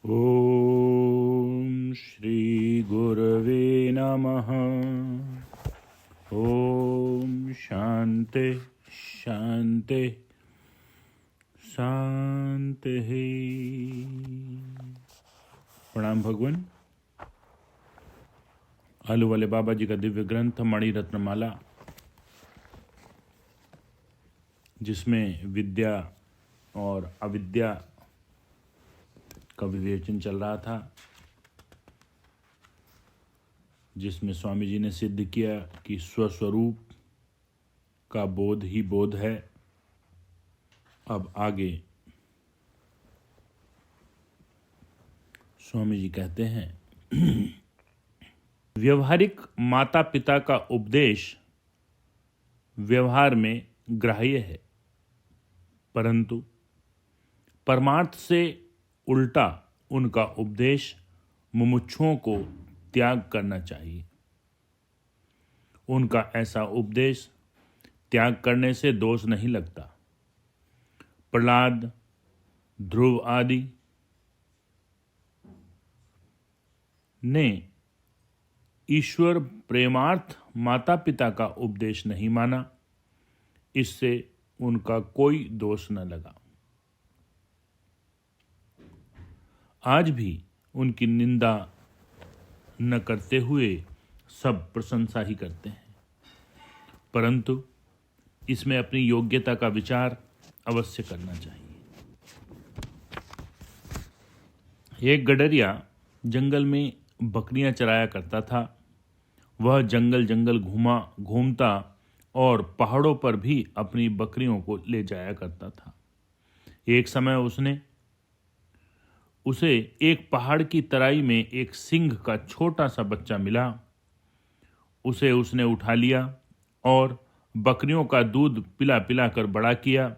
ओम श्री गुरवे नमः। ओम शांति शांति शांति। प्रणाम भगवान। आलू वाले बाबा जी का दिव्य ग्रंथ मणि रत्नमाला, जिसमें विद्या और अविद्या का विवेचन चल रहा था, जिसमें स्वामी जी ने सिद्ध किया कि स्वस्वरूप का बोध ही बोध है। अब आगे स्वामी जी कहते हैं, व्यवहारिक माता पिता का उपदेश व्यवहार में ग्राह्य है, परंतु परमार्थ से उल्टा उनका उपदेश मुमुक्षुओं को त्याग करना चाहिए। उनका ऐसा उपदेश त्याग करने से दोष नहीं लगता। प्रहलाद, ध्रुव आदि ने ईश्वर प्रेमार्थ माता पिता का उपदेश नहीं माना, इससे उनका कोई दोष न लगा। आज भी उनकी निंदा न करते हुए सब प्रशंसा ही करते हैं, परंतु इसमें अपनी योग्यता का विचार अवश्य करना चाहिए। एक गडरिया जंगल में बकरियां चराया करता था। वह जंगल जंगल घूमता और पहाड़ों पर भी अपनी बकरियों को ले जाया करता था। एक समय उसे एक पहाड़ की तराई में एक सिंह का छोटा सा बच्चा मिला। उसे उसने उठा लिया और बकरियों का दूध पिला पिला कर बड़ा किया।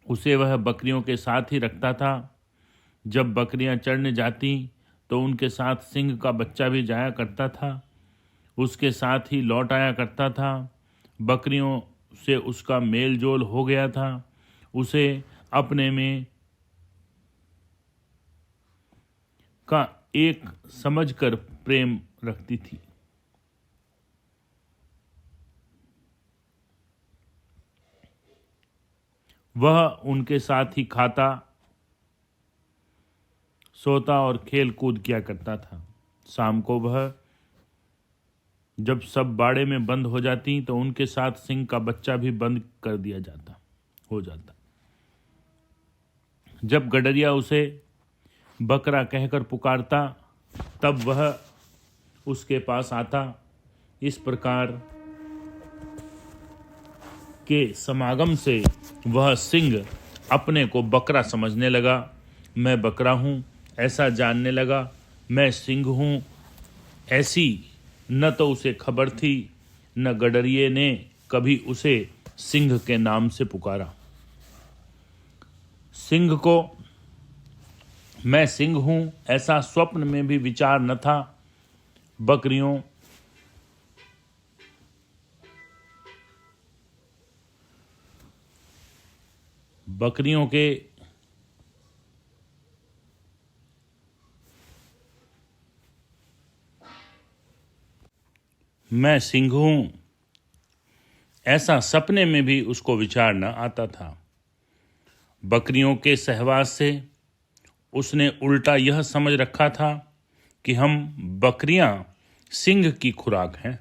उसे वह बकरियों के साथ ही रखता था। जब बकरियां चरने जाती तो उनके साथ सिंह का बच्चा भी जाया करता था, उसके साथ ही लौट आया करता था। बकरियों से उसका मेल जोल हो गया था। उसे अपने में का एक समझकर प्रेम रखती थी। वह उनके साथ ही खाता, सोता और खेल कूद किया करता था। शाम को वह जब सब बाड़े में बंद हो जाती तो उनके साथ सिंह का बच्चा भी बंद कर दिया हो जाता। जब गडरिया उसे बकरा कहकर पुकारता तब वह उसके पास आता। इस प्रकार के समागम से वह सिंह अपने को बकरा समझने लगा। मैं बकरा हूँ ऐसा जानने लगा। मैं सिंह हूँ ऐसी न तो उसे खबर थी, न गडरिये ने कभी उसे सिंह के नाम से पुकारा। सिंह को मैं सिंह हूँ ऐसा स्वप्न में भी विचार न था। बकरियों के मैं सिंह हूँ ऐसा सपने में भी उसको विचार न आता था। बकरियों के सहवास से उसने उल्टा यह समझ रखा था कि हम बकरियां सिंह की खुराक हैं,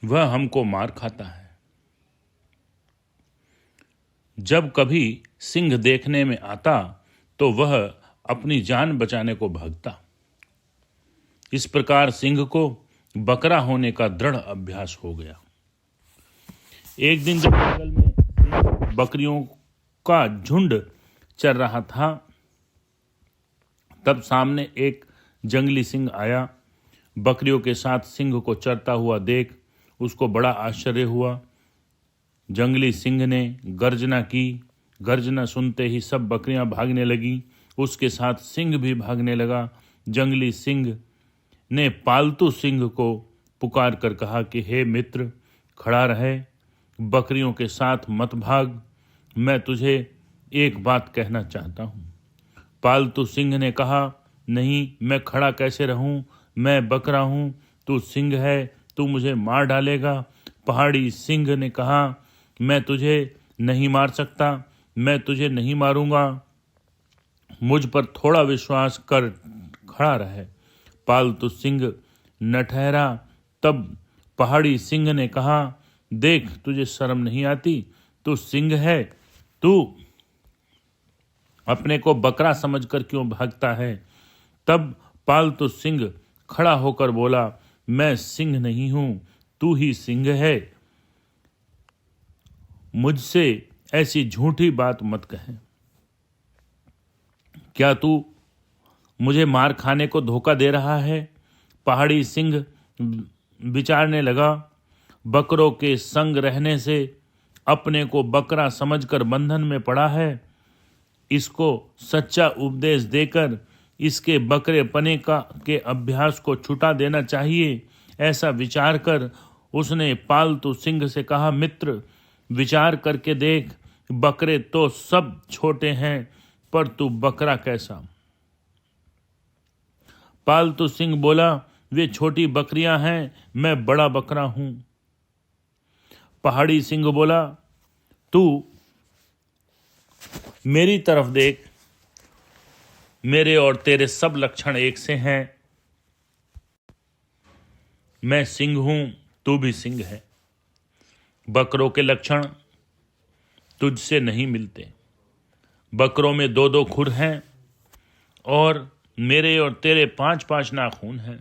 वह हमको मार खाता है। जब कभी सिंह देखने में आता तो वह अपनी जान बचाने को भागता। इस प्रकार सिंह को बकरा होने का दृढ़ अभ्यास हो गया। एक दिन जब जंगल में सिंह बकरियों का झुंड चल रहा था, तब सामने एक जंगली सिंह आया। बकरियों के साथ सिंह को चरता हुआ देख उसको बड़ा आश्चर्य हुआ। जंगली सिंह ने गर्जना की। गर्जना सुनते ही सब बकरियां भागने लगी। उसके साथ सिंह भी भागने लगा। जंगली सिंह ने पालतू सिंह को पुकार कर कहा कि हे मित्र, खड़ा रहे, बकरियों के साथ मत भाग। मैं तुझे एक बात कहना चाहता हूँ। पालतू सिंह ने कहा, नहीं, मैं खड़ा कैसे रहूं, मैं बकरा हूं, तू सिंह है, तू मुझे मार डालेगा। पहाड़ी सिंह ने कहा, मैं तुझे नहीं मार सकता, मैं तुझे नहीं मारूंगा, मुझ पर थोड़ा विश्वास कर खड़ा रहे। पालतू सिंह न ठहरा। तब पहाड़ी सिंह ने कहा, देख, तुझे शर्म नहीं आती, तू सिंह है, तू अपने को बकरा समझकर क्यों भागता है। तब पालतू सिंह खड़ा होकर बोला, मैं सिंह नहीं हूं, तू ही सिंह है, मुझसे ऐसी झूठी बात मत कहे। क्या तू मुझे मार खाने को धोखा दे रहा है। पहाड़ी सिंह विचारने लगा, बकरों के संग रहने से अपने को बकरा समझकर बंधन में पड़ा है, इसको सच्चा उपदेश देकर इसके बकरे पने के अभ्यास को छुटा देना चाहिए। ऐसा विचार कर उसने पालतू सिंह से कहा, मित्र, विचार करके देख, बकरे तो सब छोटे हैं, पर तू बकरा कैसा। पालतू सिंह बोला, वे छोटी बकरियां हैं, मैं बड़ा बकरा हूं। पहाड़ी सिंह बोला, तू मेरी तरफ देख, मेरे और तेरे सब लक्षण एक से हैं, मैं सिंह हूं, तू भी सिंह है। बकरों के लक्षण तुझसे नहीं मिलते। बकरों में 2-2 खुर हैं और मेरे और तेरे 5-5 नाखून हैं।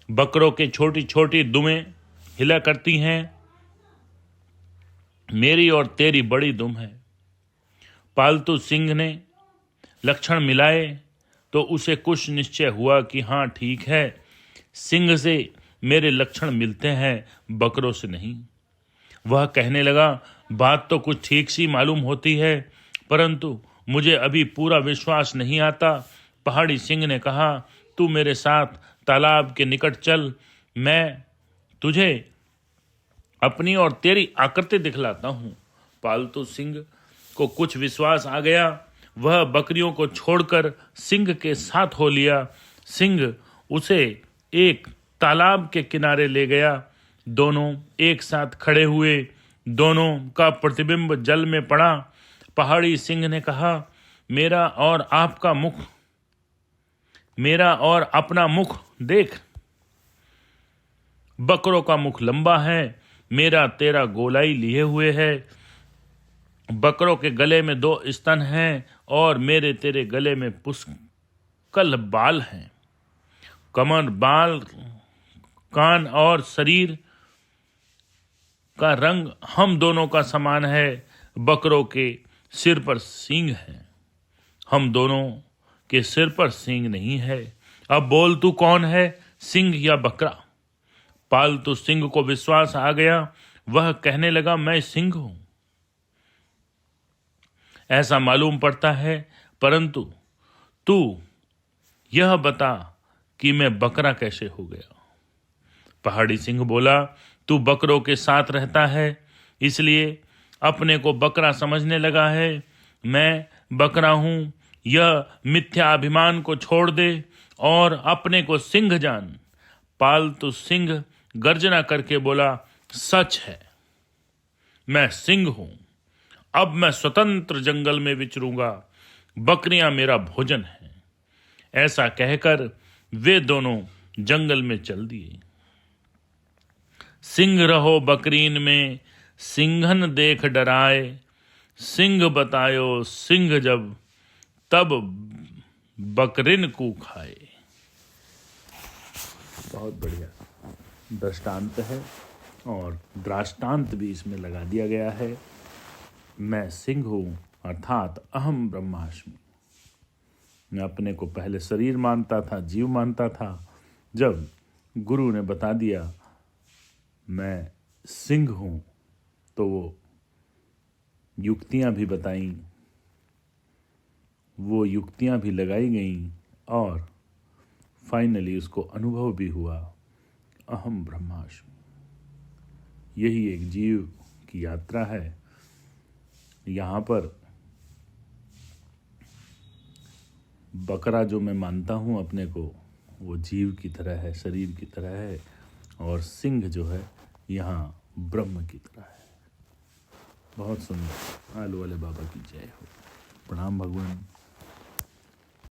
बकरों के छोटी छोटी दुमें हिला करती हैं, मेरी और तेरी बड़ी दुम है। पालतू सिंह ने लक्षण मिलाए तो उसे कुछ निश्चय हुआ कि हाँ, ठीक है, सिंह से मेरे लक्षण मिलते हैं, बकरों से नहीं। वह कहने लगा, बात तो कुछ ठीक सी मालूम होती है, परंतु मुझे अभी पूरा विश्वास नहीं आता। पहाड़ी सिंह ने कहा, तू मेरे साथ तालाब के निकट चल, मैं तुझे अपनी और तेरी आकृति दिखलाता हूं। पालतू सिंह को कुछ विश्वास आ गया। वह बकरियों को छोड़कर सिंह के साथ हो लिया। सिंह उसे एक तालाब के किनारे ले गया। दोनों एक साथ खड़े हुए, दोनों का प्रतिबिंब जल में पड़ा। पहाड़ी सिंह ने कहा, मेरा और अपना मुख देख। बकरों का मुख लंबा है, मेरा तेरा गोलाई लिए हुए है। बकरों के गले में 2 स्तन हैं और मेरे तेरे गले में पुष्कल बाल हैं। कमर, बाल, कान और शरीर का रंग हम दोनों का समान है। बकरों के सिर पर सींग है, हम दोनों के सिर पर सींग नहीं है। अब बोल, तू कौन है, सिंह या बकरा। पालतू सिंह को विश्वास आ गया। वह कहने लगा, मैं सिंह हूं, ऐसा मालूम पड़ता है, परंतु तू यह बता कि मैं बकरा कैसे हो गया। पहाड़ी सिंह बोला, तू बकरों के साथ रहता है, इसलिए अपने को बकरा समझने लगा है। मैं बकरा हूं, यह मिथ्या अभिमान को छोड़ दे और अपने को सिंह जान। पालतू सिंह गर्जना करके बोला, सच है, मैं सिंह हूं, अब मैं स्वतंत्र जंगल में विचरूंगा, बकरियां मेरा भोजन है। ऐसा कहकर वे दोनों जंगल में चल दिए। सिंह रहो बकरीन में, सिंघन देख डराए, सिंह बतायो सिंह जब, तब बकरिन को खाए। बहुत बढ़िया दृष्टांत है और दृष्टांत भी इसमें लगा दिया गया है। मैं सिंह हूं, अर्थात अहम ब्रह्मास्मि। मैं अपने को पहले शरीर मानता था, जीव मानता था। जब गुरु ने बता दिया मैं सिंह हूं, तो वो युक्तियां भी बताई, वो युक्तियां भी लगाई गईं और फाइनली उसको अनुभव भी हुआ, अहम ब्रह्मास्मि। यही एक जीव की यात्रा है। यहाँ पर बकरा जो मैं मानता हूँ अपने को, वो जीव की तरह है, शरीर की तरह है, और सिंह जो है यहाँ ब्रह्म की तरह है। बहुत सुंदर। आलू वाले बाबा की जय हो। प्रणाम भगवान।